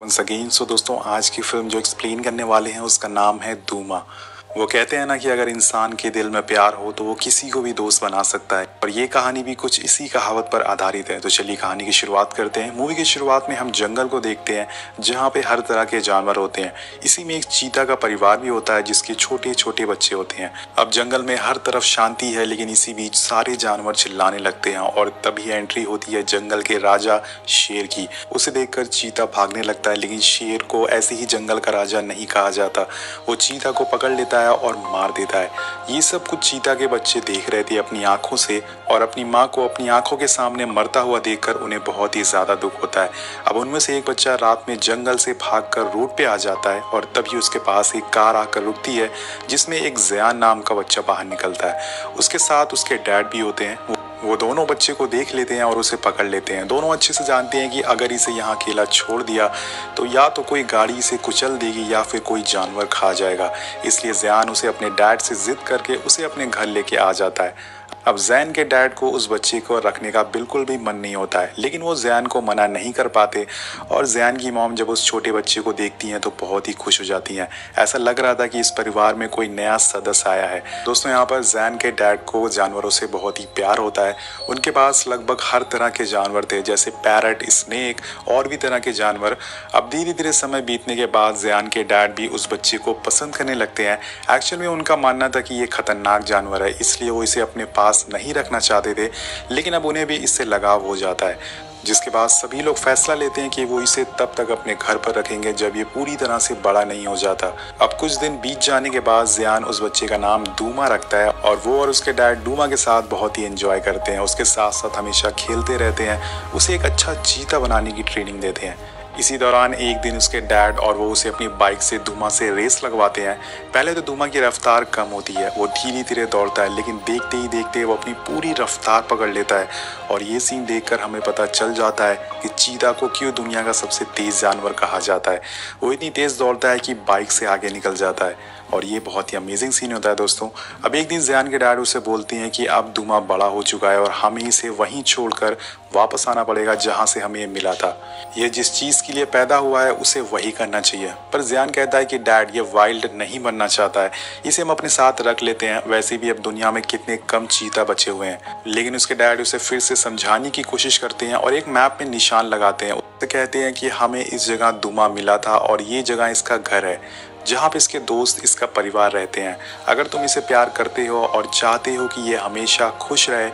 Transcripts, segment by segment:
Once again. सो दोस्तों, आज की फिल्म जो एक्सप्लेन करने वाले हैं उसका नाम है धूमा। वो कहते हैं ना कि अगर इंसान के दिल में प्यार हो तो वो किसी को भी दोस्त बना सकता है, और ये कहानी भी कुछ इसी कहावत पर आधारित है। तो चलिए कहानी की शुरुआत करते हैं। मूवी की शुरुआत में हम जंगल को देखते हैं जहाँ पे हर तरह के जानवर होते हैं। इसी में एक चीता का परिवार भी होता है जिसके छोटे छोटे बच्चे होते हैं। अब जंगल में हर तरफ शांति है, लेकिन इसी बीच सारे जानवर चिल्लाने लगते हैं और तभी एंट्री होती है जंगल के राजा शेर की। उसे देखकर चीता भागने लगता है, लेकिन शेर को ऐसे ही जंगल का राजा नहीं कहा जाता। वो चीता को पकड़ लेता है और मार देता है। ये सब कुछ चीता के बच्चे देख रहे थे अपनी आंखों से, और अपनी माँ को अपनी आंखों के सामने मरता हुआ देखकर उन्हें बहुत ही ज्यादा दुख होता है। अब उनमें से एक बच्चा रात में जंगल से भागकर रोड पे आ जाता है, और तभी उसके पास एक कार आकर रुकती है जिसमें एक ज़यान नाम का बच्चा बाहर निकलता है। उसके साथ उसके डैड भी होते हैं। वो दोनों बच्चे को देख लेते हैं और उसे पकड़ लेते हैं। दोनों अच्छे से जानते हैं कि अगर इसे यहाँ अकेला छोड़ दिया तो या तो कोई गाड़ी इसे कुचल देगी या फिर कोई जानवर खा जाएगा। इसलिए ज़यान उसे अपने डैड से जिद करके उसे अपने घर लेके आ जाता है। अब ज़ैन के डैड को उस बच्चे को रखने का बिल्कुल भी मन नहीं होता है, लेकिन वो ज़ैन को मना नहीं कर पाते। और ज़ैन की मॉम जब उस छोटे बच्चे को देखती हैं तो बहुत ही खुश हो जाती हैं। ऐसा लग रहा था कि इस परिवार में कोई नया सदस्य आया है। दोस्तों, यहाँ पर ज़ैन के डैड को जानवरों से बहुत ही प्यार होता है। उनके पास लगभग हर तरह के जानवर थे, जैसे पैरट, स्नेक और भी तरह के जानवर। अब धीरे धीरे समय बीतने के बाद ज़ैन के डैड भी उस बच्चे को पसंद करने लगते हैं। एक्चुअल में उनका मानना था कि ये खतरनाक जानवर है, इसलिए वो इसे अपने पास नहीं रखना चाहते थे, लेकिन अब उन्हें भी इससे लगाव हो जाता है। जिसके बाद सभी लोग फैसला लेते हैं कि वो इसे तब तक अपने घर पर रखेंगे जब ये पूरी तरह से बड़ा नहीं हो जाता। अब कुछ दिन बीत जाने के बाद ज़यान उस बच्चे का नाम डूमा रखता है, और वो और उसके डैड डूमा के साथ बहुत ही एंजॉय करते हैं। उसके साथ साथ हमेशा खेलते रहते हैं, उसे एक अच्छा चीता बनाने की ट्रेनिंग देते हैं। इसी दौरान एक दिन उसके डैड और वो उसे अपनी बाइक से धूमा से रेस लगवाते हैं। पहले तो धूमा की रफ्तार कम होती है, वो धीरे धीरे दौड़ता है, लेकिन देखते ही देखते वो अपनी पूरी रफ्तार पकड़ लेता है। और ये सीन देखकर हमें पता चल जाता है कि चीता को क्यों दुनिया का सबसे तेज जानवर कहा जाता है। वो इतनी तेज दौड़ता है कि बाइक से आगे निकल जाता है, और ये बहुत ही अमेजिंग सीन होता है दोस्तों। अब एक दिन ज़यान के डैड उसे बोलते हैं कि अब धूमा बड़ा हो चुका है और हमें इसे वहीं छोड़कर वापस आना पड़ेगा जहाँ से हमें मिला था। ये जिस चीज़ के लिए पैदा हुआ है उसे वही करना चाहिए। पर ज़यान कहता है कि डैड, ये वाइल्ड नहीं बनना चाहता है, इसे हम अपने साथ रख लेते हैं। वैसे भी अब दुनिया में कितने कम चीता बचे हुए हैं। लेकिन उसके डैड उसे फिर से समझाने की कोशिश करते हैं और एक मैप में निशान लगाते हैं। उसे कहते हैं कि हमें इस जगह धूमा मिला था और ये जगह इसका घर है, जहाँ पे इसके दोस्त, इसका परिवार रहते हैं। अगर तुम इसे प्यार करते हो और चाहते हो कि ये हमेशा खुश रहे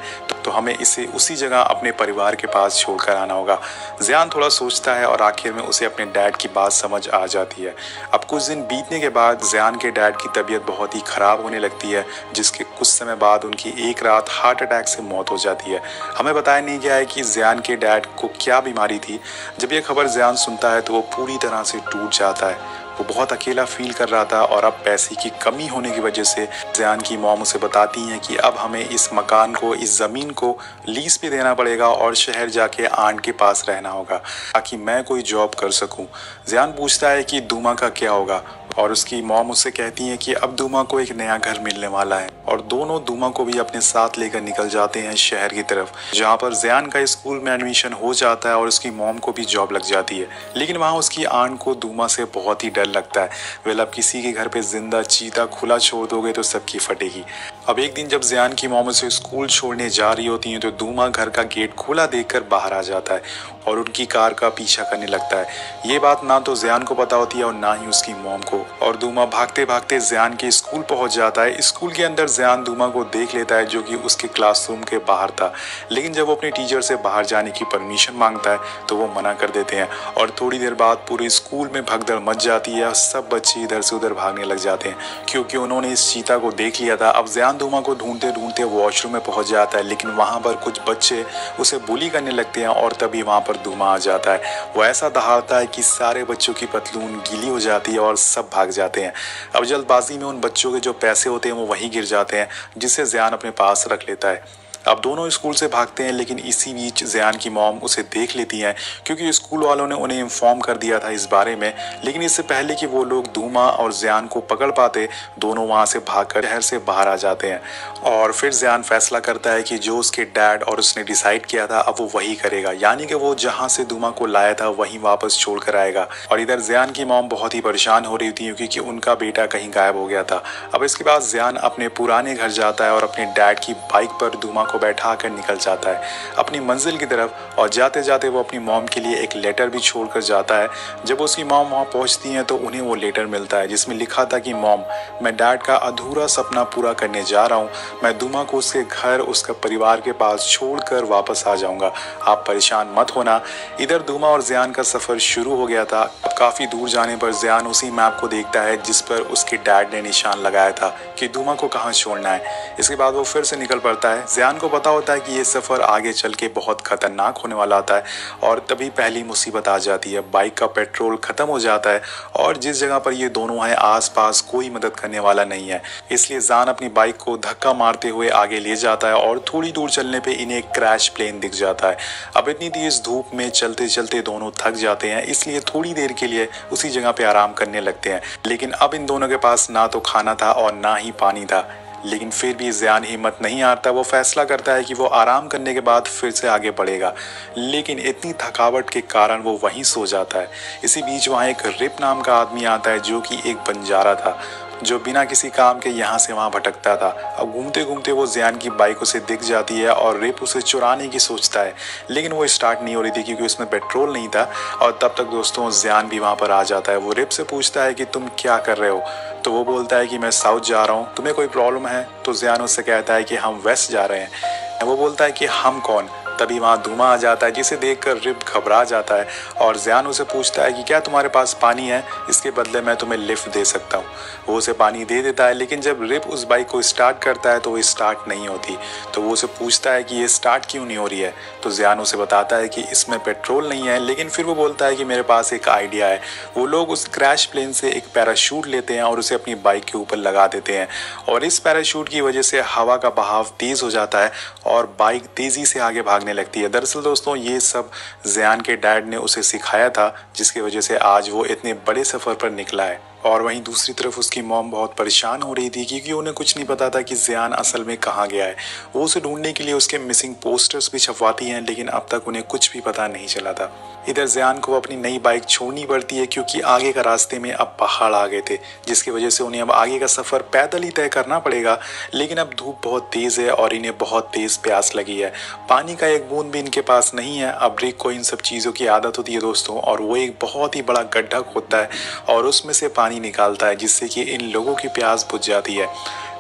तो हमें इसे उसी जगह अपने परिवार के पास छोड़कर आना होगा। ज़यान थोड़ा सोचता है और आखिर में उसे अपने डैड की बात समझ आ जाती है। अब कुछ दिन बीतने के बाद ज़यान के डैड की तबीयत बहुत ही ख़राब होने लगती है, जिसके कुछ समय बाद उनकी एक रात हार्ट अटैक से मौत हो जाती है। हमें बताया नहीं गया है कि ज़यान के डैड को क्या बीमारी थी। जब ये खबर ज़यान सुनता है तो वो पूरी तरह से टूट जाता है। वो बहुत अकेला फील कर रहा था, और अब पैसे की कमी होने की वजह से ज़यान की मॉम उसे बताती हैं कि अब हमें इस मकान को, इस ज़मीन को लीज पे देना पड़ेगा और शहर जाके आंट के पास रहना होगा ताकि मैं कोई जॉब कर सकूं। ज़यान पूछता है कि धूमा का क्या होगा, और उसकी मॉम उससे कहती हैं कि अब धूमा को एक नया घर मिलने वाला है, और दोनों धूमा को भी अपने साथ लेकर निकल जाते हैं शहर की तरफ, जहाँ पर ज़यान का स्कूल में एडमिशन हो जाता है और उसकी मॉम को भी जॉब लग जाती है। लेकिन वहाँ उसकी आंट को धूमा से बहुत ही डर लगता है। वेल, अब किसी के घर पे जिंदा चीता खुला छोड़ दोगे तो सबकी फटेगी। अब एक दिन जब ज़यान की मॉम उसे स्कूल छोड़ने जा रही होती हैं तो धूमा घर का गेट खुला देखकर बाहर आ जाता है और उनकी कार का पीछा करने लगता है। ये बात ना तो ज़यान को पता होती है और ना ही उसकी मॉम को, और धूमा भागते भागते ज़यान के स्कूल पहुंच जाता है। स्कूल के अंदर ज़यान धूमा को देख लेता है जो कि उसके क्लासरूम के बाहर था, लेकिन जब वो अपने टीचर से बाहर जाने की परमिशन मांगता है तो वो मना कर देते हैं, और थोड़ी देर बाद पूरे स्कूल में भगदड़ मच जाती है। सब बच्चे इधर से उधर भागने लग जाते हैं क्योंकि उन्होंने इस चीता को देख लिया था। अब ज़यान धूमा को ढूंढते ढूंढते वॉशरूम में पहुंच जाता है, लेकिन वहाँ पर कुछ बच्चे उसे बुली करने लगते हैं, और तभी वहाँ पर धूमा आ जाता है। वो ऐसा दहाड़ता है कि सारे बच्चों की पतलून गीली हो जाती है और सब भाग जाते हैं। अब जल्दबाजी में उन बच्चों के जो पैसे होते हैं वो वहीं गिर जाते हैं, जिसे ज़यान अपने पास रख लेता है। अब दोनों स्कूल से भागते हैं, लेकिन इसी बीच ज़ियान की मॉम उसे देख लेती हैं क्योंकि स्कूल वालों ने उन्हें इन्फॉर्म कर दिया था इस बारे में। लेकिन इससे पहले कि वो लोग धूमा और ज़ियान को पकड़ पाते, दोनों वहाँ से भागकर शहर से बाहर आ जाते हैं। और फिर ज़ियान फैसला करता है कि जो उसके डैड और उसने डिसाइड किया था अब वो वही करेगा, यानी कि वो जहाँ से धूमा को लाया था वहीं वापस छोड़ कर आएगा। और इधर ज़ियान की मॉम बहुत ही परेशान हो रही थी क्योंकि उनका बेटा कहीं गायब हो गया था। अब इसके बाद ज़ियान अपने पुराने घर जाता है और अपने डैड की बाइक पर धूमा को बैठा कर निकल जाता है अपनी मंजिल की तरफ। और जाते जाते वो अपनी मॉम के लिए एक लेटर भी छोड़कर जाता है। जब उसकी मॉम वहाँ पहुँचती हैं तो उन्हें वो लेटर मिलता है जिसमें लिखा था कि मॉम, मैं डैड का अधूरा सपना पूरा करने जा रहा हूँ। मैं धूमा को उसके घर, उसका परिवार के पास छोड़कर वापस आ जाऊंगा, आप परेशान मत होना। इधर धूमा और ज़ियान का सफर शुरू हो गया था। काफी दूर जाने पर ज़ियान उसी मैप को देखता है जिस पर उसके डैड ने निशान लगाया था कि धूमा को कहाँ छोड़ना है। इसके बाद वो फिर से निकल पड़ता है। ज़ियान को पता होता है कि ये सफर आगे चल के बहुत खतरनाक होने वाला होता है और तभी पहली मुसीबत आ जाती है। बाइक का पेट्रोल खत्म हो जाता है और जिस जगह पर ये दोनों हैं आसपास कोई मदद करने वाला नहीं है। इसलिए ज़ियान अपनी बाइक को धक्का मारते हुए आगे ले जाता है और थोड़ी दूर चलने पे इन्हें एक क्रैश प्लेन दिख जाता है। अब इतनी तेज धूप में चलते चलते दोनों थक जाते हैं, इसलिए थोड़ी देर के लिए उसी जगह पे आराम करने लगते हैं। लेकिन अब इन दोनों के पास ना तो खाना था और ना ही पानी था। लेकिन फिर भी ज़ियान हिम्मत नहीं हारता। वो फैसला करता है कि वो आराम करने के बाद फिर से आगे बढ़ेगा, लेकिन इतनी थकावट के कारण वो वहीं सो जाता है। इसी बीच वहाँ एक रिप नाम का आदमी आता है जो कि एक बंजारा था जो बिना किसी काम के यहाँ से वहाँ भटकता था। अब घूमते घूमते वो ज़ियान की बाइक उसे दिख जाती है और रिप उसे चुराने की सोचता है, लेकिन वो स्टार्ट नहीं हो रही थी क्योंकि उसमें पेट्रोल नहीं था। और तब तक दोस्तों ज़ियान भी वहाँ पर आ जाता है। वो रिप से पूछता है कि तुम क्या कर रहे हो, तो वो बोलता है कि मैं साउथ जा रहा हूँ, तुम्हें कोई प्रॉब्लम है? तो ज़ियान उससे कहता है कि हम वेस्ट जा रहे हैं। वो बोलता है कि हम कौन? तभी वहाँ धूमा आ जाता है जिसे देखकर रिप घबरा जाता है और ज़ियान उसे पूछता है कि क्या तुम्हारे पास पानी है, इसके बदले मैं तुम्हें लिफ्ट दे सकता हूँ। वो उसे पानी दे देता है, लेकिन जब रिप उस बाइक को स्टार्ट करता है तो वो स्टार्ट नहीं होती। तो वो उसे पूछता है कि ये स्टार्ट क्यों नहीं हो रही है। तो ज़ियान उसे बताता है कि इसमें पेट्रोल नहीं है, लेकिन फिर वो बोलता है कि मेरे पास एक आइडिया है। वो लोग उस क्रैश प्लेन से एक पैराशूट लेते हैं और उसे अपनी बाइक के ऊपर लगा देते हैं और इस पैराशूट की वजह से हवा का बहाव तेज हो जाता है और बाइक तेजी से आगे भागने लगती है। दरअसल दोस्तों ये सब ज़ियान के डैड ने उसे सिखाया था, जिसकी वजह से आज वो इतने बड़े सफ़र पर निकला है। और वहीं दूसरी तरफ उसकी मॉम बहुत परेशान हो रही थी क्योंकि उन्हें कुछ नहीं पता था कि ज़ियान असल में कहाँ गया है। वो उसे ढूंढने के लिए उसके मिसिंग पोस्टर्स भी छपवाती हैं, लेकिन अब तक उन्हें कुछ भी पता नहीं चला था। इधर ज़ियान को अपनी नई बाइक छोड़नी पड़ती है क्योंकि आगे का रास्ते में अब पहाड़ आ गए थे, जिसकी वजह से उन्हें अब आगे का सफ़र पैदल ही तय करना पड़ेगा। लेकिन अब धूप बहुत तेज़ है और इन्हें बहुत तेज़ प्यास लगी है। पानी का एक बूंद भी इनके पास नहीं है। अब रिक को इन सब चीज़ों की आदत होती है दोस्तों, और वो एक बहुत ही बड़ा गड्ढा खोदता है और उसमें से पानी निकालता है जिससे कि इन लोगों की प्यास बुझ जाती है।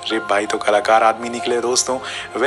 रिप भाई तो कलाकार आदमी निकले दोस्तों।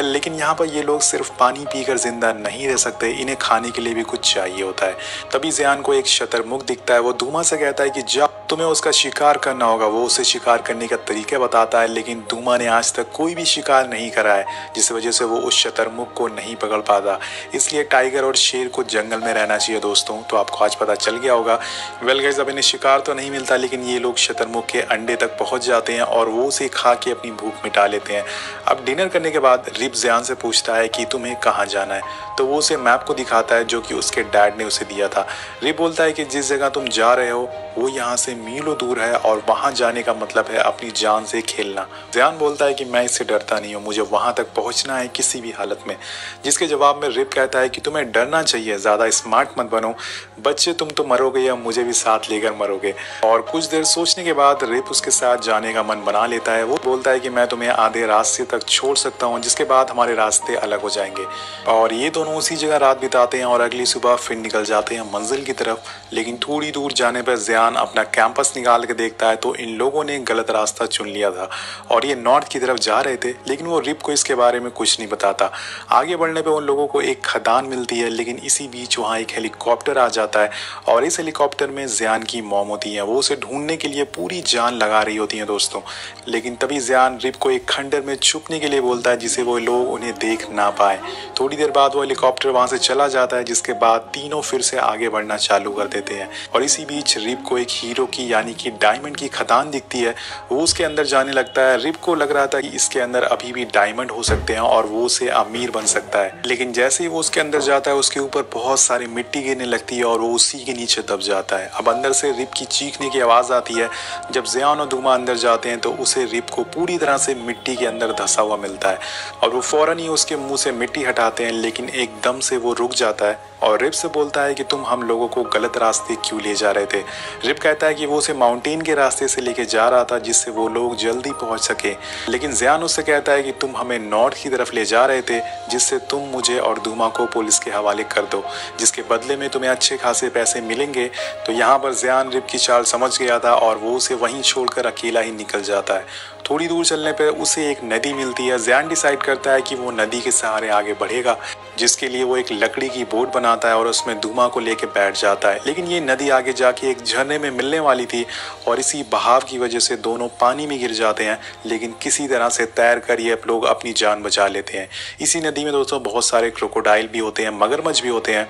लेकिन यहाँ पर ये लोग सिर्फ पानी पीकर जिंदा नहीं रह सकते, इन्हें खाने के लिए भी कुछ चाहिए होता है। तभी ज़ियान को एक शतरमुर्ग दिखता है। वो धूमा से कहता है कि जा, तुम्हें उसका शिकार करना होगा। वो उसे शिकार करने का तरीका बताता है, लेकिन धूमा ने आज तक कोई भी शिकार नहीं करा है, जिस वजह से वो उस शतरमुर्ग को नहीं पकड़ पाता। इसलिए टाइगर और शेर को जंगल में रहना चाहिए दोस्तों। तो आपको आज पता चल गया होगा। गाइस, अब इन्हें शिकार तो नहीं मिलता, लेकिन ये लोग शतरमुर्ग के अंडे तक पहुंच जाते हैं और वो उसे खा के अपनी भूख मिटा लेते हैं। अब डिनर करने के बाद रिप ज़ियान से पूछता है कि तुम्हें कहाँ जाना है। तो वो उसे मैप को दिखाता है जो कि उसके डैड ने उसे दिया था। रिप बोलता है कि जिस जगह तुम जा रहे हो वो यहाँ से मीलों दूर है और वहाँ जाने का मतलब है अपनी जान से खेलना। ज़ियान बोलता है कि मैं इससे डरता नहीं हूँ, मुझे वहाँ तक पहुँचना है किसी भी हालत में। जिसके जवाब में रिप कहता है कि तुम्हें डरना चाहिए, ज़्यादा स्मार्ट मत बनो, बच्चे तुम तो मरोगे या मुझे भी साथ लेकर मरोगे। और कुछ देर सोचने के बाद रिप उसके साथ जाने का मन बना लेता है। वो बोलता है कि मैं तुम्हें आधे रास्ते तक छोड़ सकता हूँ, जिसके बाद हमारे रास्ते अलग हो जाएंगे। और ये दोनों उसी जगह रात बिताते हैं और अगली सुबह फिर निकल जाते हैं मंजिल की तरफ। लेकिन थोड़ी दूर जाने पर ज़ियान अपना कैंपस निकाल के देखता है तो इन लोगों ने गलत रास्ता चुन लिया था और ये नॉर्थ की तरफ जा रहे थे। लेकिन वो रिप को इसके बारे में कुछ नहीं बताता। आगे बढ़ने पर उन लोगों को एक खदान मिलती है, लेकिन इसी बीच वहाँ एक हेलीकॉप्टर आ जाता है और इस हेलीकॉप्टर में ज़ियान की मॉम होती है। वो उसे ढूंढने के लिए पूरी जान लगा रही होती है दोस्तों। लेकिन तभी ज़ियान रिप को एक खंडर में छुपने के लिए बोलता है जिसे वो लोग उन्हें देख ना पाए। थोड़ी देर बाद वो हेलीकॉप्टर वहां से चला जाता है, जिसके बाद तीनों फिर से आगे बढ़ना चालू कर देते हैं। और इसी बीच रिप को एक हीरो की यानी कि डायमंड की खदान दिखती है, वो उसके अंदर जाने लगता है। रिप को लग रहा था कि इसके अंदर अभी भी डायमंड हो सकते हैं और वो उसे अमीर बन सकता है, लेकिन जैसे ही वो उसके अंदर जाता है उसके ऊपर बहुत सारी मिट्टी गिरने लगती है और वो उसी के नीचे दब जाता है। अब अंदर से रिप की चीखने की आवाज़ आती है। जब ज़ियान और दूमा अंदर जाते हैं तो उसे रिप को पूरी तरह से मिट्टी के अंदर धंसा हुआ मिलता है और वो फौरन ही उसके मुंह से मिट्टी हटाते हैं, लेकिन एकदम से वो रुक जाता है और रिप से बोलता है कि तुम हम लोगों को गलत रास्ते क्यों ले जा रहे थे। रिप कहता है कि वो उसे माउंटेन के रास्ते से लेके जा रहा था जिससे वो लोग जल्दी पहुंच सके, लेकिन ज़ियान उससे कहता है कि तुम हमें नॉर्थ की तरफ ले जा रहे थे जिससे तुम मुझे और दूमा को पुलिस के हवाले कर दो, जिसके बदले में तुम्हें अच्छे खासे पैसे मिलेंगे। तो यहाँ पर ज़ियान रिप की चाल समझ गया था और वो उसे वहीं छोड़कर अकेला ही निकल जाता है। थोड़ी दूर चलने पर उसे एक नदी मिलती है। ज़ियान डिसाइड करता है कि वो नदी के सहारे आगे बढ़ेगा, जिसके लिए वो एक लकड़ी की बोट बनाता है और उसमें दूमा को लेके बैठ जाता है। लेकिन ये नदी आगे जाके एक झरने में मिलने वाली थी और इसी बहाव की वजह से दोनों पानी में गिर जाते हैं, लेकिन किसी तरह से तैर कर ये लोग अपनी जान बचा लेते हैं। इसी नदी में दोस्तों बहुत सारे क्रोकोडाइल भी होते हैं, मगरमच्छ भी होते हैं,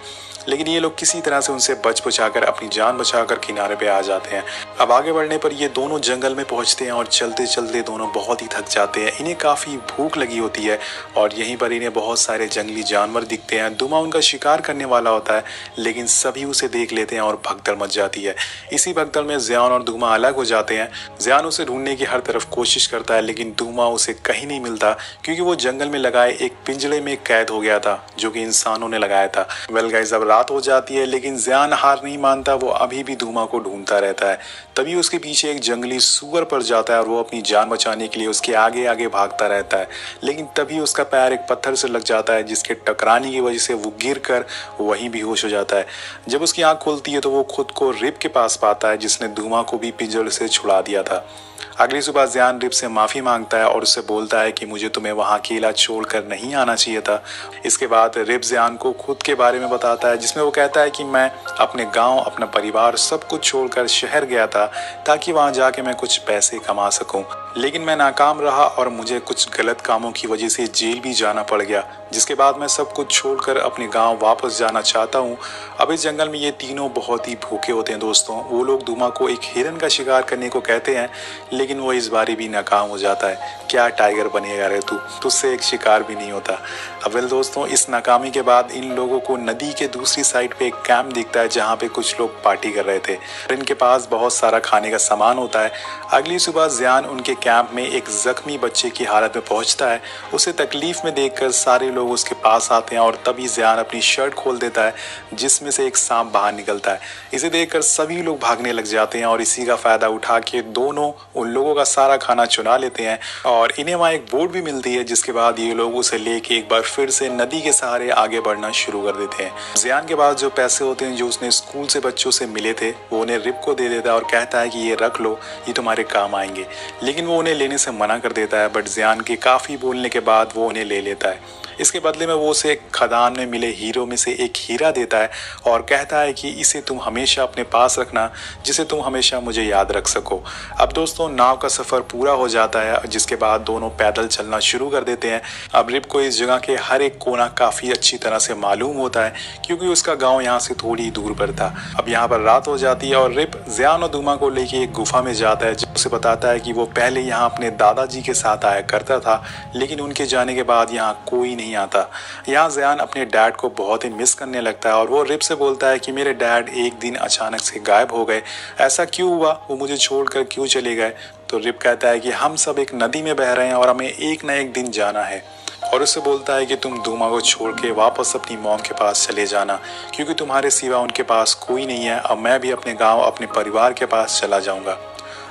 लेकिन ये लोग किसी तरह से उनसे बच बचाकर अपनी जान बचाकर किनारे पे आ जाते हैं। अब आगे बढ़ने पर ये दोनों जंगल में पहुंचते हैं और चलते चलते दोनों बहुत ही थक जाते हैं। इन्हें काफ़ी भूख लगी होती है और यहीं पर इन्हें बहुत सारे जंगली जानवर दिखते हैं। दूमा उनका शिकार करने वाला होता है, लेकिन सभी उसे देख लेते हैं और भगदड़ मच जाती है। इसी भगदड़ में ज़ियान और दूमा अलग हो जाते हैं। ज़ियान उसे ढूंढने की हर तरफ कोशिश करता है, लेकिन दूमा उसे कहीं नहीं मिलता क्योंकि वो जंगल में लगाए एक पिंजड़े में कैद हो गया था जो कि इंसानों ने लगाया था। वेल गाइस, अब रात हो जाती है, लेकिन ज़ियान हार नहीं मानता। वो अभी भी दूमा को ढूंढता रहता है। तभी उसके पीछे एक जंगली सूअर पड़ जाता है और वो अपनी जान बचाने के लिए उसके आगे आगे भागता रहता है, लेकिन तभी उसका पैर एक पत्थर से लग जाता है जिसके टकराने की वजह से वो गिर कर वहीं बेहोश हो जाता है। जब उसकी आंख खुलती है तो वो खुद को रिप के पास पाता है जिसने दूमा को भी पिंजरे से छुड़ा दिया था। अगली सुबह ज़ियान रिप से माफ़ी मांगता है और उससे बोलता है कि मुझे तुम्हें वहाँ अकेला छोड़कर नहीं आना चाहिए था। इसके बाद रिप ज़ियान को खुद के बारे में बताता है, जिसमें वो कहता है कि मैं अपने गांव, अपना परिवार सब कुछ छोड़कर शहर गया था ताकि वहाँ जाके मैं कुछ पैसे कमा सकूं, लेकिन मैं नाकाम रहा और मुझे कुछ गलत कामों की वजह से जेल भी जाना पड़ गया, जिसके बाद मैं सब कुछ छोड़कर अपने गांव वापस जाना चाहता हूं। अब इस जंगल में ये तीनों बहुत ही भूखे होते हैं दोस्तों। वो लोग दूमा को एक हिरन का शिकार करने को कहते हैं, लेकिन वो इस बारी भी नाकाम हो जाता है। क्या टाइगर बनेगा रे तू, तुझसे एक शिकार भी नहीं होता। अब वेल दोस्तों, इस नाकामी के बाद इन लोगों को नदी के दूसरी साइड पे एक कैंप दिखता है जहाँ पे कुछ लोग पार्टी कर रहे थे। इनके पास बहुत सारा खाने का सामान होता है। अगली सुबह ज़ियान उनके कैंप में एक जख्मी बच्चे की हालत में पहुंचता है। उसे तकलीफ में देखकर सारे लोग उसके पास आते हैं और तभी ज़ियान अपनी शर्ट खोल देता है जिसमें से एक सांप बाहर निकलता है। इसे देखकर सभी लोग भागने लग जाते हैं और इसी का फायदा उठा के दोनों उन लोगों का सारा खाना चुरा लेते हैं और इन्हें वहाँ एक बोट भी मिलती है, जिसके बाद ये लोग उसे लेके एक बार फिर से नदी के सहारे आगे बढ़ना शुरू कर देते हैं। ज़ियान के पास जो पैसे होते हैं जो उसने स्कूल से बच्चों से मिले थे वो उन्हें रिप को दे देता है और कहता है कि ये रख लो, ये तुम्हारे काम आएंगे, लेकिन वो उन्हें लेने से मना कर देता है। बट ज़ियान के काफ़ी बोलने के बाद वो उन्हें ले लेता है। इसके बदले में वो उसे खदान में मिले हीरो में से एक हीरा देता है और कहता है कि इसे तुम हमेशा अपने पास रखना, जिसे तुम हमेशा मुझे याद रख सको। अब दोस्तों, नाव का सफ़र पूरा हो जाता है, जिसके बाद दोनों पैदल चलना शुरू कर देते हैं। अब रिप को इस जगह के हर एक कोना काफ़ी अच्छी तरह से मालूम होता है क्योंकि उसका गाँव यहाँ से थोड़ी दूर पर था। अब यहाँ पर रात हो जाती है और रिप ज़ियान और दूमा को लेके एक गुफा में जाता है, जो उसे बताता है कि वो पहले यहाँ अपने दादाजी के साथ आया करता था, लेकिन उनके जाने के बाद यहाँ कोई नहीं आता। यहाँ ज़ियान अपने डैड को बहुत ही मिस करने लगता है और वो रिप से बोलता है कि मेरे डैड एक दिन अचानक से गायब हो गए, ऐसा क्यों हुआ, वो मुझे छोड़कर क्यों चले गए। तो रिप कहता है कि हम सब एक नदी में बह रहे हैं और हमें एक न एक दिन जाना है, और उससे बोलता है कि तुम दूमा को छोड़ के वापस अपनी मॉम के पास चले जाना क्योंकि तुम्हारे सिवा उनके पास कोई नहीं है। अब मैं भी अपने गाँव, अपने परिवार के पास चला जाऊँगा।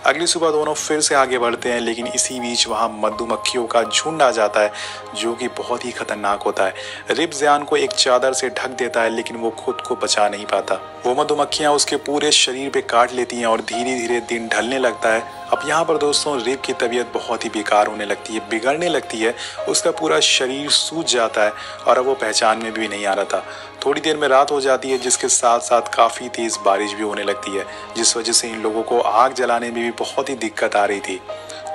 अगली सुबह दोनों फिर से आगे बढ़ते हैं, लेकिन इसी बीच वहाँ मधुमक्खियों का झुंड आ जाता है जो कि बहुत ही खतरनाक होता है। रिप ज़ियान को एक चादर से ढक देता है, लेकिन वो खुद को बचा नहीं पाता। वो मधुमक्खियाँ उसके पूरे शरीर पे काट लेती हैं और धीरे धीरे दिन ढलने लगता है। अब यहाँ पर दोस्तों रिप की तबीयत बहुत ही बेकार होने लगती है, बिगड़ने लगती है। उसका पूरा शरीर सूज जाता है और अब वो पहचान में भी नहीं आ रहा था। थोड़ी देर में रात हो जाती है, जिसके साथ साथ काफ़ी तेज़ बारिश भी होने लगती है, जिस वजह से इन लोगों को आग जलाने में भी बहुत ही दिक्कत आ रही थी।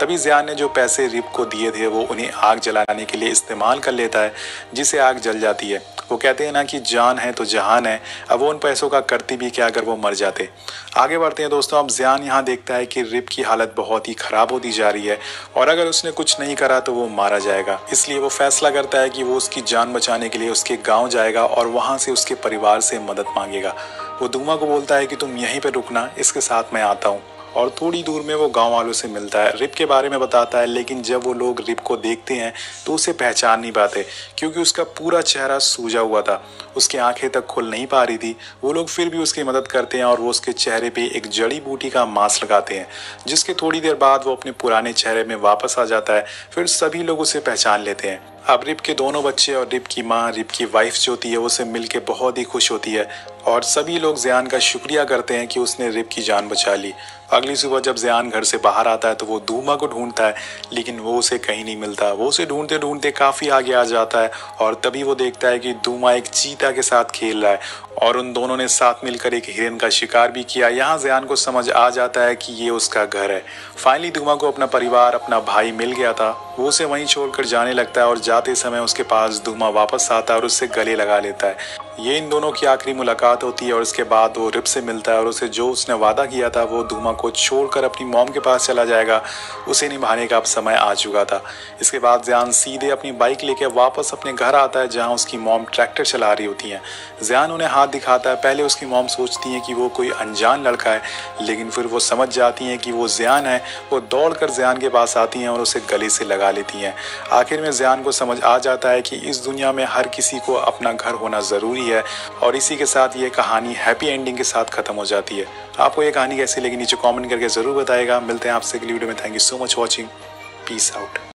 तभी ज़ियान ने जो पैसे रिप को दिए थे वो उन्हें आग जलाने के लिए इस्तेमाल कर लेता है, जिससे आग जल जाती है। वो कहते हैं ना कि जान है तो जहान है, अब वो उन पैसों का करती भी क्या अगर वो मर जाते। आगे बढ़ते हैं दोस्तों। अब जियान यहाँ देखता है कि रिप की हालत बहुत ही खराब होती जा रही है और अगर उसने कुछ नहीं करा तो वो मारा जाएगा। इसलिए वो फैसला करता है कि वो उसकी जान बचाने के लिए उसके गाँव जाएगा और वहाँ से उसके परिवार से मदद मांगेगा। वो दूमा को बोलता है कि तुम यहीं पर रुकना, इसके साथ मैं आता हूँ। और थोड़ी दूर में वो गांव वालों से मिलता है, रिप के बारे में बताता है, लेकिन जब वो लोग रिप को देखते हैं तो उसे पहचान नहीं पाते क्योंकि उसका पूरा चेहरा सूजा हुआ था, उसकी आंखें तक खुल नहीं पा रही थी। वो लोग फिर भी उसकी मदद करते हैं और वो उसके चेहरे पे एक जड़ी बूटी का मास्क लगाते हैं, जिसके थोड़ी देर बाद वो अपने पुराने चेहरे में वापस आ जाता है। फिर सभी लोग उसे पहचान लेते हैं। अब रिप के दोनों बच्चे और रिप की माँ, रिप की वाइफ जो होती है, उसे मिलके बहुत ही खुश होती है और सभी लोग जियान का शुक्रिया करते हैं कि उसने रिप की जान बचा ली। अगली सुबह जब जियान घर से बाहर आता है तो वो दूमा को ढूंढता है, लेकिन वो उसे कहीं नहीं मिलता। वो उसे ढूंढते ढूंढते काफ़ी आगे आ जाता है और तभी वो देखता है कि दूमा एक चीता के साथ खेल रहा है और उन दोनों ने साथ मिलकर एक हिरन का शिकार भी किया। यहाँ जियान को समझ आ जाता है कि ये उसका घर है। फाइनली दूमा को अपना परिवार, अपना भाई मिल गया था। वो उसे वहीं छोड़कर जाने लगता है और जाते समय उसके पास दूमा वापस आता है और उससे गले लगा लेता है। ये इन दोनों की आखिरी मुलाकात होती है और उसके बाद वो रिप से मिलता है और उसे जो उसने वादा किया था वो दूमा को छोड़कर अपनी मॉम के पास चला जाएगा, उसे निभाने का अब समय आ चुका था। इसके बाद जियान सीधे अपनी बाइक लेकर वापस अपने घर आता है जहाँ उसकी मॉम ट्रैक्टर चला रही होती हैं। जियान उन्हें हाथ दिखाता है। पहले उसकी मॉम सोचती है कि वो कोई अनजान लड़का है, लेकिन फिर वो समझ जाती हैं कि वो जियान है। वो दौड़कर जियान के पास आती हैं और उसे गले से लगा लेती हैं। आखिर में जियान को समझ आ जाता है कि इस दुनिया में हर किसी को अपना घर होना ज़रूरी है और इसी के साथ ये कहानी हैप्पी एंडिंग के साथ ख़त्म हो जाती है। आपको ये कहानी कैसी लगी नीचे कमेंट करके ज़रूर बताइएगा। मिलते हैं आपसे अगली वीडियो में। Thank you so much watching. Peace out.